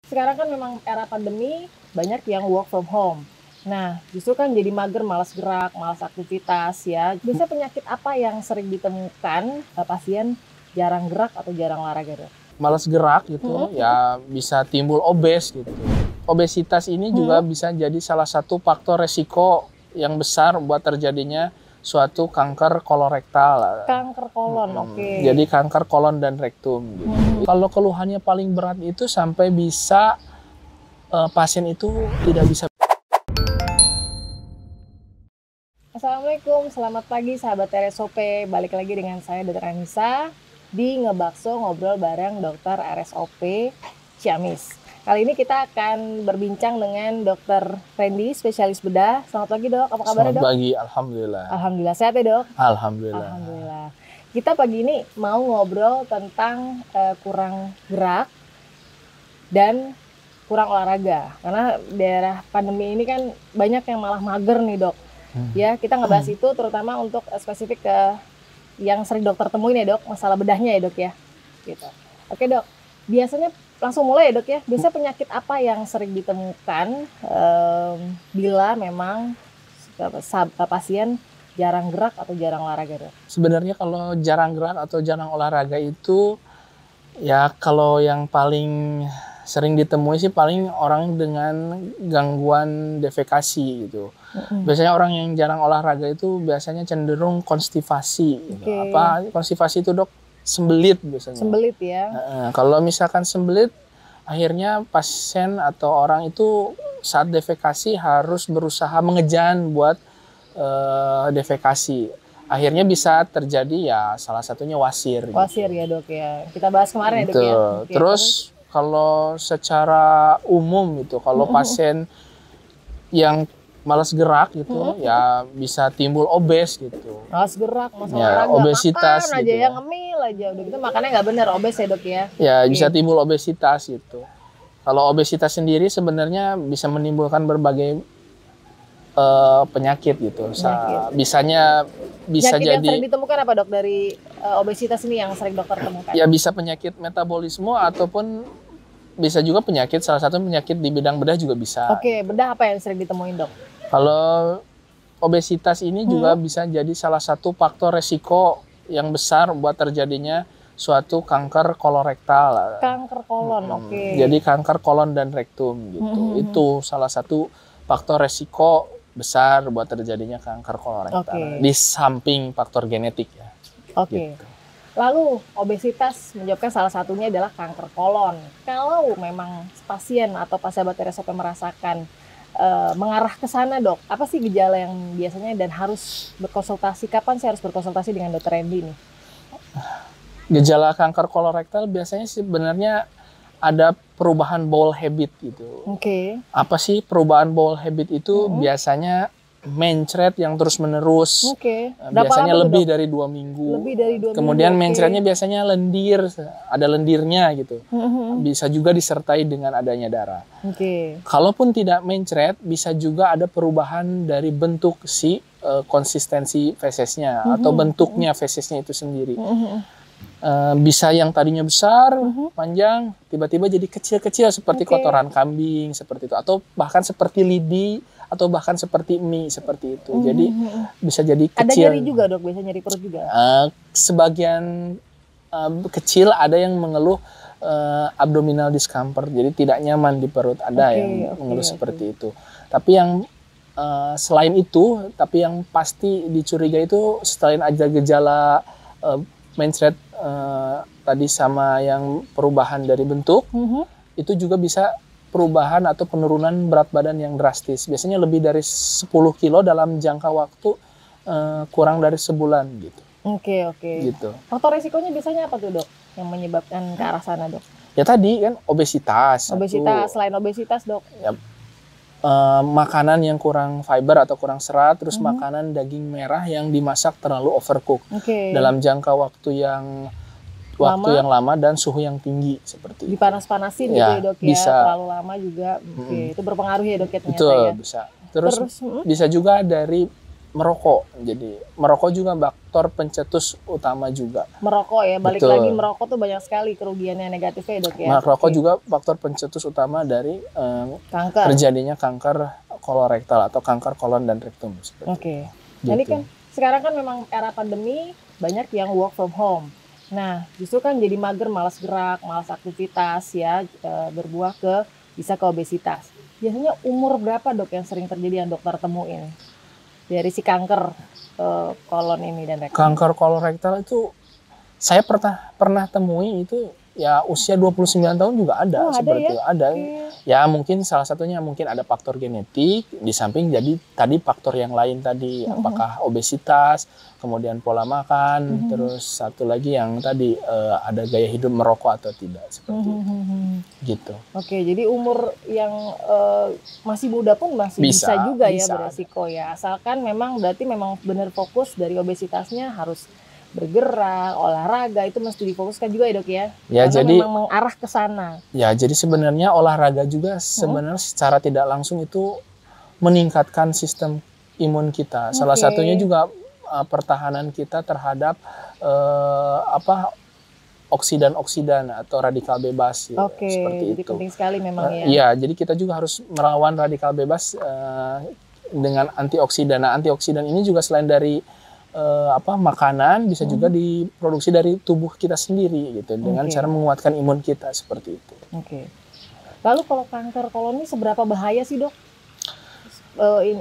Sekarang kan memang era pandemi, banyak yang work from home. Nah, justru kan jadi mager, malas gerak, malas aktivitas ya. Biasanya penyakit apa yang sering ditemukan pasien jarang gerak atau jarang olahraga, Dok? Malas gerak gitu, ya bisa timbul obes gitu. Obesitas ini juga bisa jadi salah satu faktor resiko yang besar buat terjadinya suatu kanker kolorektal. Kanker kolon, oke. Jadi kanker kolon dan rektum gitu. Kalau keluhannya paling berat itu sampai bisa pasien itu tidak bisa. Assalamualaikum, selamat pagi sahabat RSOP. Balik lagi dengan saya Dr. Anissa di Ngebakso Ngobrol bareng Dr. RSOP Ciamis. Kali ini kita akan berbincang dengan Dr. Randy, spesialis bedah. Selamat pagi, Dok. Apa kabar, Dok? Selamat pagi, alhamdulillah. Alhamdulillah, sehat ya, Dok? Alhamdulillah. Alhamdulillah. Kita pagi ini mau ngobrol tentang kurang gerak dan kurang olahraga. Karena daerah pandemi ini kan banyak yang malah mager nih, Dok. Ya, kita ngebahas itu terutama untuk spesifik ke yang sering dokter temuin ya, Dok, masalah bedahnya ya, Dok ya. Gitu. Oke, Dok. Biasanya langsung mulai ya, Dok ya. Biasanya penyakit apa yang sering ditemukan bila memang pasien jarang gerak atau jarang olahraga, Dok? Sebenarnya kalau jarang gerak atau jarang olahraga itu ya kalau yang paling sering ditemui sih paling orang dengan gangguan defekasi gitu. Biasanya orang yang jarang olahraga itu biasanya cenderung konstipasi. Gitu. Apa konstipasi itu, Dok? Sembelit biasanya. Sembelit ya. Kalau misalkan sembelit, akhirnya pasien atau orang itu saat defekasi harus berusaha mengejan buat defekasi. Akhirnya bisa terjadi ya salah satunya wasir. Wasir gitu. Ya, Dok ya. Kita bahas kemarin ya, Dok ya. Oke, terus kalau secara umum gitu, kalau pasien yang malas gerak gitu, ya bisa timbul obes gitu. Malas gerak, malas ya, olahraga, obesitas makan aja gitu ya, ngemil aja. Udah gitu makannya nggak benar, obes ya, Dok ya. Ya, bisa timbul obesitas gitu. Kalau obesitas sendiri sebenarnya bisa menimbulkan berbagai penyakit gitu. Bisanya bisa penyakit jadi yang sering ditemukan apa, Dok, dari obesitas ini yang sering dokter temukan? Ya bisa penyakit metabolisme ataupun bisa juga penyakit, salah satu penyakit di bidang bedah juga bisa. Oke, bedah apa yang sering ditemuin, Dok? Kalau obesitas ini juga bisa jadi salah satu faktor resiko yang besar buat terjadinya suatu kanker kolorektal. Kanker kolon, oke. Jadi kanker kolon dan rektum gitu. Itu salah satu faktor resiko besar buat terjadinya kanker kolorektal. Di samping faktor genetik ya. Oke. Gitu. Lalu obesitas menyebabkan salah satunya adalah kanker kolon. Kalau memang pasien atau sahabat RSOP merasakan mengarah ke sana, Dok, apa sih gejala yang biasanya dan harus berkonsultasi? Kapan saya harus berkonsultasi dengan Dr. Randy nih? Gejala kanker kolorektal biasanya sebenarnya ada perubahan bowel habit gitu. Oke. Apa sih perubahan bowel habit itu? Biasanya mencret yang terus-menerus. Biasanya lebih dari 2 minggu. Lebih dari 2 Kemudian minggu. mencretnya biasanya lendir, ada lendirnya gitu. Bisa juga disertai dengan adanya darah. Kalaupun tidak mencret, bisa juga ada perubahan dari bentuk si konsistensi fesesnya atau bentuknya fesesnya itu sendiri. Bisa yang tadinya besar, panjang, tiba-tiba jadi kecil-kecil seperti kotoran kambing, seperti itu, atau bahkan seperti lidi, atau bahkan seperti mie, seperti itu. Jadi bisa jadi kecil. Ada nyeri juga, Dok? Biasa nyeri perut juga? Sebagian kecil ada yang mengeluh abdominal discomfort, jadi tidak nyaman di perut. Ada yang mengeluh seperti itu. Tapi yang selain itu, tapi yang pasti dicurigai itu selain ada gejala mencret tadi sama yang perubahan dari bentuk, itu juga bisa perubahan atau penurunan berat badan yang drastis. Biasanya lebih dari 10 kilo dalam jangka waktu kurang dari sebulan gitu. Oke. Gitu. Faktor resikonya biasanya apa tuh, Dok, yang menyebabkan ke arah sana, Dok? Ya tadi kan obesitas. Selain obesitas, Dok? Ya, makanan yang kurang fiber atau kurang serat, terus makanan daging merah yang dimasak terlalu overcook dalam jangka waktu yang lama dan suhu yang tinggi seperti itu. Dipanas-panasin gitu ya, Dok, ya. Bisa. Terlalu lama juga. Itu berpengaruh ya, Dok, ya, ternyata. Betul, bisa. Terus bisa juga dari merokok. Jadi merokok juga faktor pencetus utama juga. Merokok ya, balik Betul. lagi merokok tuh banyak sekali kerugiannya negatifnya ya dok ya. Merokok juga faktor pencetus utama dari kanker. terjadinya kanker kolorektal atau kanker kolon dan rektum. Oke. Nah, ini kan sekarang kan memang era pandemi, banyak yang work from home. Nah, justru kan jadi mager, malas gerak, malas aktivitas ya, berbuah bisa ke obesitas. Biasanya umur berapa dok yang sering terjadi yang dokter temuin dari si kanker kolon ini dan rektum? Kanker kolorektal itu saya pernah temui itu ya usia 29 tahun juga ada seperti itu. Ada. Ya mungkin salah satunya mungkin ada faktor genetik, di samping jadi tadi faktor yang lain tadi, apakah obesitas, kemudian pola makan, terus satu lagi yang tadi ada gaya hidup merokok atau tidak seperti itu. Gitu. Oke, jadi umur yang masih muda pun masih bisa juga ya beresiko ya. Asalkan memang berarti memang benar fokus dari obesitasnya harus bergerak, olahraga itu mesti difokuskan juga ya dok ya. Ya, karena jadi memang mengarah ke sana. Ya, jadi sebenarnya olahraga juga sebenarnya secara tidak langsung itu meningkatkan sistem imun kita. Salah satunya juga pertahanan kita terhadap oksidan-oksidan atau radikal bebas. Seperti jadi itu. penting sekali memang ya. Iya, jadi kita juga harus melawan radikal bebas dengan antioksidan. Nah, antioksidan ini juga selain dari makanan bisa juga diproduksi dari tubuh kita sendiri gitu dengan cara menguatkan imun kita seperti itu. Lalu kalau kanker kolon ini seberapa bahaya sih dok?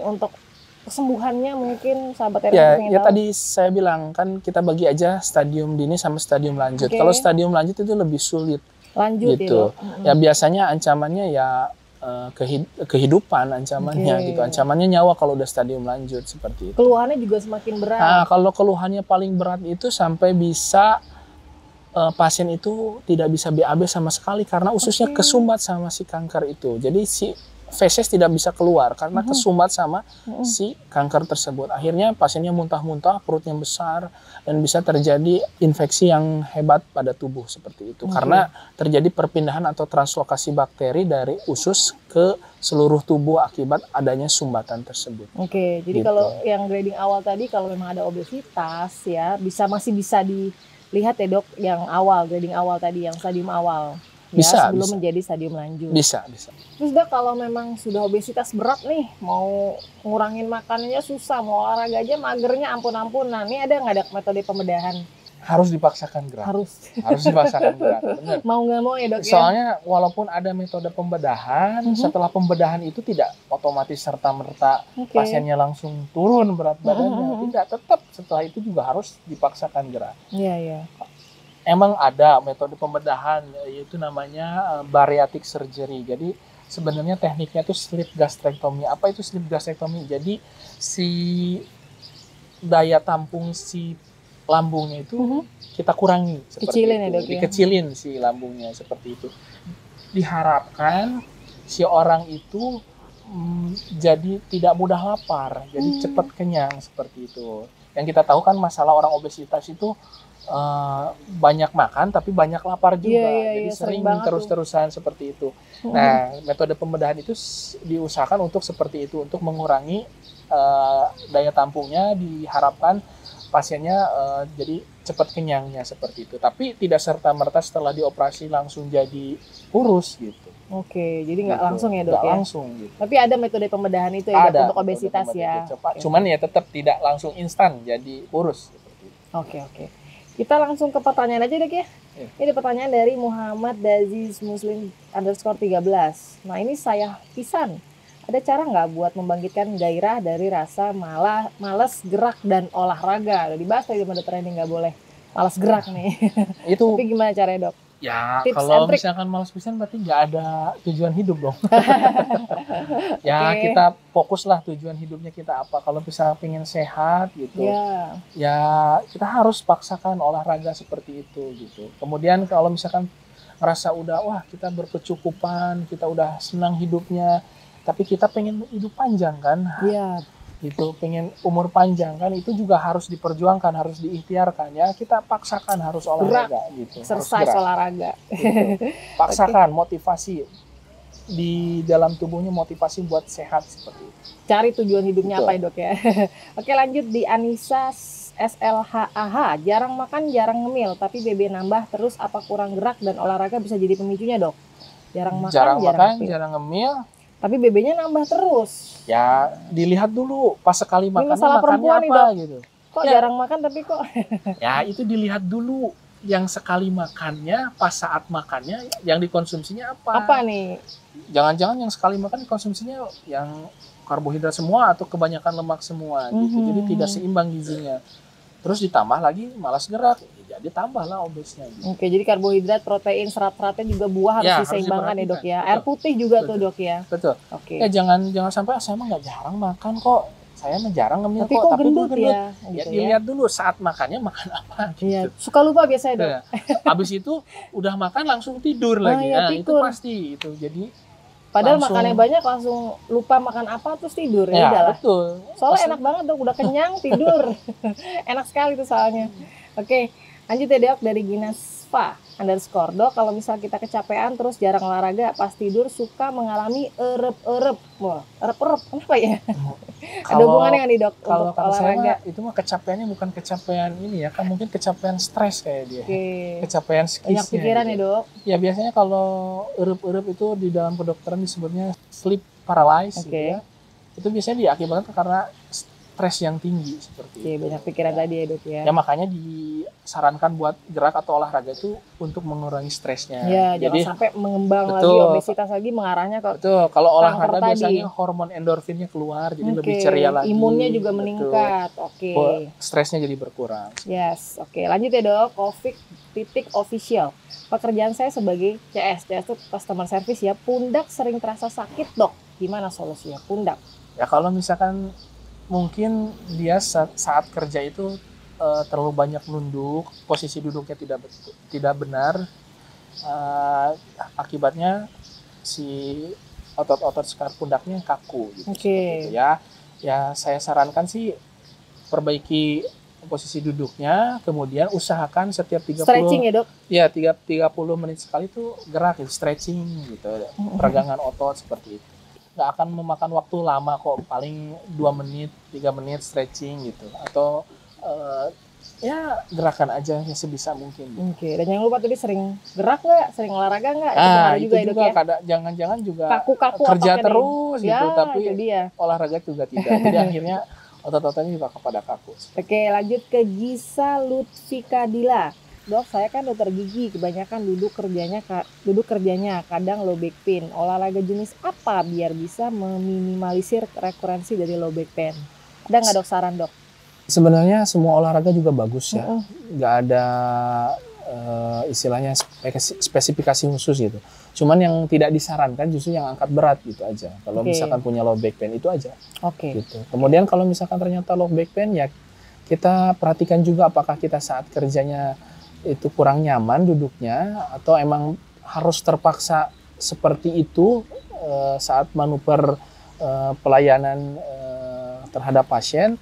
Untuk kesembuhannya mungkin sahabat RMP ya tadi saya bilang kan kita bagi aja stadium dini sama stadium lanjut. Kalau stadium lanjut itu lebih sulit. Lanjut gitu. Ya biasanya ancamannya ya kehidupan ancamannya gitu. Ancamannya nyawa kalau udah stadium lanjut seperti itu. Keluhannya juga semakin berat. Nah, kalau keluhannya paling berat itu sampai bisa pasien itu tidak bisa BAB sama sekali karena ususnya kesumbat sama si kanker itu. Jadi si feses tidak bisa keluar karena kesumbat sama si kanker tersebut. Akhirnya pasiennya muntah-muntah, perutnya besar, dan bisa terjadi infeksi yang hebat pada tubuh seperti itu. Karena terjadi perpindahan atau translokasi bakteri dari usus ke seluruh tubuh akibat adanya sumbatan tersebut. Jadi gitu. Kalau yang grading awal tadi, kalau memang ada obesitas ya, masih bisa dilihat ya dok, yang awal, grading awal tadi, yang stadium awal. Sebelum menjadi stadium lanjut. Bisa. Terus dok, kalau memang sudah obesitas berat nih, mau ngurangin makanannya susah, mau olahraga aja magernya ampun-ampunan. Ini ada nggak ada metode pembedahan? Harus dipaksakan gerak. Harus dipaksakan gerak. Bener. Mau nggak mau ya dok. Soalnya walaupun ada metode pembedahan, setelah pembedahan itu tidak otomatis serta-merta pasiennya langsung turun berat badannya. Tidak, tetap setelah itu juga harus dipaksakan gerak. Iya. Emang ada metode pembedahan, yaitu namanya bariatric surgery. Jadi sebenarnya tekniknya itu sleeve gastrectomy. Apa itu sleeve gastrectomy? Jadi si daya tampung si lambungnya itu kita kurangi. Kecilin ya dok ya? Dikecilin si lambungnya seperti itu. Diharapkan si orang itu jadi tidak mudah lapar, jadi cepat kenyang seperti itu. Yang kita tahu kan masalah orang obesitas itu banyak makan tapi banyak lapar juga, jadi sering terus-terusan seperti itu. Nah, metode pembedahan itu diusahakan untuk seperti itu, untuk mengurangi daya tampungnya, diharapkan pasiennya jadi cepat kenyangnya seperti itu. Tapi tidak serta-merta setelah dioperasi langsung jadi kurus gitu. Jadi nggak langsung ya dok ya? Langsung gitu. Tapi ada metode pembedahan itu ya dok, untuk obesitas ya? Cuman ya tetap tidak langsung instan jadi kurus. Oke. Kita langsung ke pertanyaan aja dok ya. Ini pertanyaan dari Muhammad Daziz Muslim _13. Nah ini saya pisan. Ada cara nggak buat membangkitkan gairah dari rasa malas gerak dan olahraga? Udah dibahas tadi sama dokter ini nggak boleh malas gerak nih. Tapi gimana caranya dok? Ya kalau misalkan malas pisan berarti nggak ada tujuan hidup dong. Kita fokuslah tujuan hidupnya kita apa. Kalau misalnya pengen sehat gitu, ya kita harus paksakan olahraga seperti itu gitu. Kemudian kalau misalkan ngerasa wah kita berkecukupan, kita udah senang hidupnya, tapi kita pengen hidup panjang kan? Itu pengen umur panjang kan, itu juga harus diperjuangkan, harus diikhtiarkan ya, kita paksakan harus olahraga gitu, exercise olahraga gitu. Paksakan motivasi di dalam tubuhnya motivasi buat sehat seperti itu. Cari tujuan hidupnya Betul. apa ya dok ya. Oke lanjut di Anissa SLHAH, jarang makan jarang ngemil tapi BB nambah terus, apa kurang gerak dan olahraga bisa jadi pemicunya dok? Jarang makan Jarang ngemil, tapi BB-nya nambah terus. ya dilihat dulu pas sekali makan masalah makannya nih, apa dok. gitu. Kok Ya. jarang makan tapi kok Ya itu dilihat dulu yang sekali makannya, pas saat makannya yang dikonsumsinya apa. apa nih? Jangan-jangan yang sekali makan dikonsumsinya yang karbohidrat semua atau kebanyakan lemak semua gitu. Jadi tidak seimbang gizinya. Terus ditambah lagi malas gerak, jadi tambahlah obesnya gitu. Oke, jadi karbohidrat, protein, serat-seratnya juga buah harus Ya, diseimbangkan ya dok ya. Betul. Air putih juga Betul. tuh dok ya. Betul. Oke. Ya jangan sampai saya mah nggak jarang makan kok. Saya mah jarang ngemil Tapi kok gendut gendut. ya? Ya Gitu dilihat dulu saat makannya makan apa gitu. Iya, suka lupa biasanya dok. Ya. Habis itu udah makan langsung tidur lagi. iya, Nah, itu tidur. pasti itu. Jadi Padahal langsung- makannya banyak langsung lupa makan apa terus tidur ya ya udahlah. betul. Soalnya Pasti- enak banget dok, udah kenyang tidur. Enak sekali tuh soalnya. Oke, lanjut ya dok dari Ginasva _ dok, kalau misal kita kecapean terus jarang olahraga, pas tidur suka mengalami erep-erep. Wah, erep-erep kenapa ya? Ada hubungannya nggak nih dok Kalau untuk kata saya olahraga? mah, itu mah kecapeannya bukan kecapean ini ya, kan mungkin kecapean stres kayak dia. Oke, Kecapean psikisnya. banyak pikiran ya gitu. dok. Ya biasanya kalau erup-erup itu di dalam kedokteran disebutnya sleep paralysis gitu Oke. ya. Itu biasanya diakibatkan karena stres yang tinggi seperti Oke, itu. banyak pikiran tadi ya dok ya. Ya makanya disarankan buat gerak atau olahraga itu untuk mengurangi stresnya. Ya, Jadi jangan sampai mengembang lagi, betul. obesitas lagi, mengarahnya ke betul, kalau kanker olahraga tadi. biasanya hormon endorfinnya keluar jadi lebih Oke, ceria lagi. imunnya juga Betul. meningkat. Oke. Stresnya jadi berkurang. Yes, oke. Lanjut ya dok, Official. Pekerjaan saya sebagai CS itu customer service ya. Pundak sering terasa sakit dok. Gimana solusinya pundak? Ya kalau misalkan mungkin dia saat kerja itu terlalu banyak nunduk, posisi duduknya tidak benar, akibatnya si otot-otot sekar pundaknya kaku gitu. Oke. Seperti itu ya. Ya saya sarankan sih perbaiki posisi duduknya, kemudian usahakan setiap 30 Stretching ya dok? ya 30 menit sekali tuh gerak, stretching gitu, peregangan otot seperti itu. Nggak akan memakan waktu lama kok, paling 2 menit 3 menit stretching gitu, atau ya gerakan aja yang sebisa mungkin gitu. Oke, dan jangan lupa tadi sering gerak nggak, sering olahraga nggak? Itu Ah pengaruh itu juga ya dok juga ya. kadang jangan-jangan juga Kaku-kaku kerja ototnya nih. terus Ya, gitu, tapi itu dia. olahraga juga tidak, jadi akhirnya otot-ototnya juga kepada kaku. Oke, lanjut ke Gisa Lutfika Dila. Dok, saya kan dokter gigi, kebanyakan duduk kerjanya kadang low back pain. Olahraga jenis apa biar bisa meminimalisir rekurensi dari low back pain? Ada nggak dok saran dok? Sebenarnya semua olahraga juga bagus ya, Mm-mm. nggak ada istilahnya spesifikasi khusus gitu. Cuman yang tidak disarankan justru yang angkat berat gitu aja. Kalau Oke. misalkan punya low back pain itu aja Oke. gitu. Kemudian kalau misalkan ternyata low back pain ya kita perhatikan juga apakah kita saat kerjanya itu kurang nyaman duduknya atau emang harus terpaksa seperti itu saat manuver pelayanan terhadap pasien.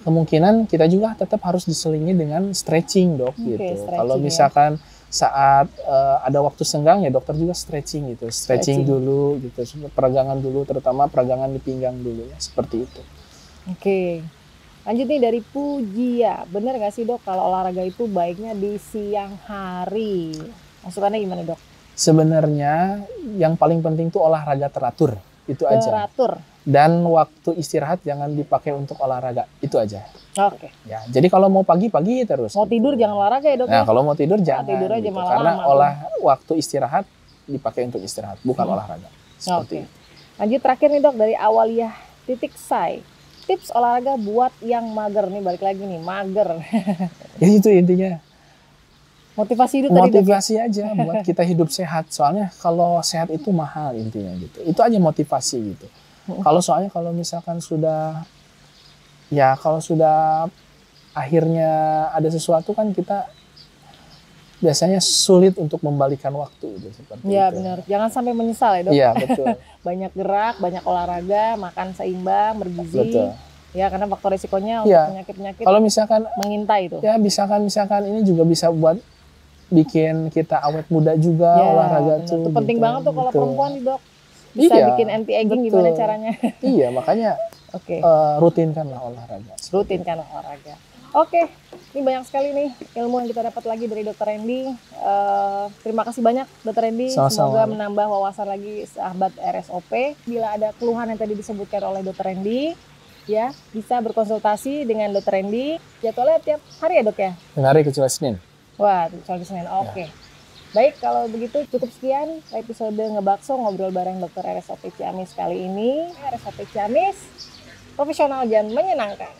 Kemungkinan kita juga tetap harus diselingi dengan stretching dok Oke, gitu. stretching Kalau ya. misalkan saat ada waktu senggang ya dokter juga stretching gitu, Stretching. dulu gitu, peregangan dulu, terutama peregangan di pinggang dulu ya, seperti itu. Oke. Lanjut nih dari Pujia. Bener nggak sih dok kalau olahraga itu baiknya di siang hari? Masukannya gimana dok? Sebenarnya yang paling penting tuh olahraga teratur, itu aja. Teratur. Dan waktu istirahat jangan dipakai untuk olahraga, itu aja. Oke. Ya, jadi kalau mau pagi terus. Mau tidur jangan olahraga ya dok? Nah, ya? kalau mau tidur jangan. tidur aja malah Karena lama tuh. waktu istirahat dipakai untuk istirahat, bukan olahraga. Seperti Oke. itu. Lanjut terakhir nih dok dari Awaliyah.Sai. Tips olahraga buat yang mager nih, balik lagi nih mager. Ya itu intinya. Motivasi hidup tadi dok. Motivasi aja buat kita hidup sehat. Soalnya kalau sehat itu mahal intinya gitu. Itu aja motivasi gitu. Soalnya kalau misalkan sudah akhirnya ada sesuatu kan kita biasanya sulit untuk membalikan waktu gitu, seperti Ya itu. benar. Jangan sampai menyesal ya dok. Iya betul. Banyak gerak, banyak olahraga, makan seimbang, bergizi. Betul. Ya karena faktor risikonya untuk Iya. penyakit-penyakit Kalau misalkan mengintai itu. ya misalkan ini juga bisa buat bikin kita awet muda juga Ya, olahraga benar. tuh. Itu penting gitu. banget tuh kalau Betul. perempuan nih dok. bisa Iya, bikin anti aging betul. gimana caranya? Iya, makanya Oke, rutinkanlah olahraga. rutinkan olahraga. Oke, ini banyak sekali nih ilmu yang kita dapat lagi dari Dokter Randy. Terima kasih banyak Dokter Randy. Sama-sama. Semoga menambah wawasan lagi sahabat RSOP. Bila ada keluhan yang tadi disebutkan oleh Dokter Randy, ya bisa berkonsultasi dengan Dokter Randy. Jadwalnya tiap hari ya dok ya? Hari kecuali Senin. Wah, kecuali Senin. Oke. Baik, kalau begitu cukup sekian episode Ngebakso ngobrol bareng Dokter RSOP Ciamis kali ini. RSOP Ciamis, profesional dan menyenangkan.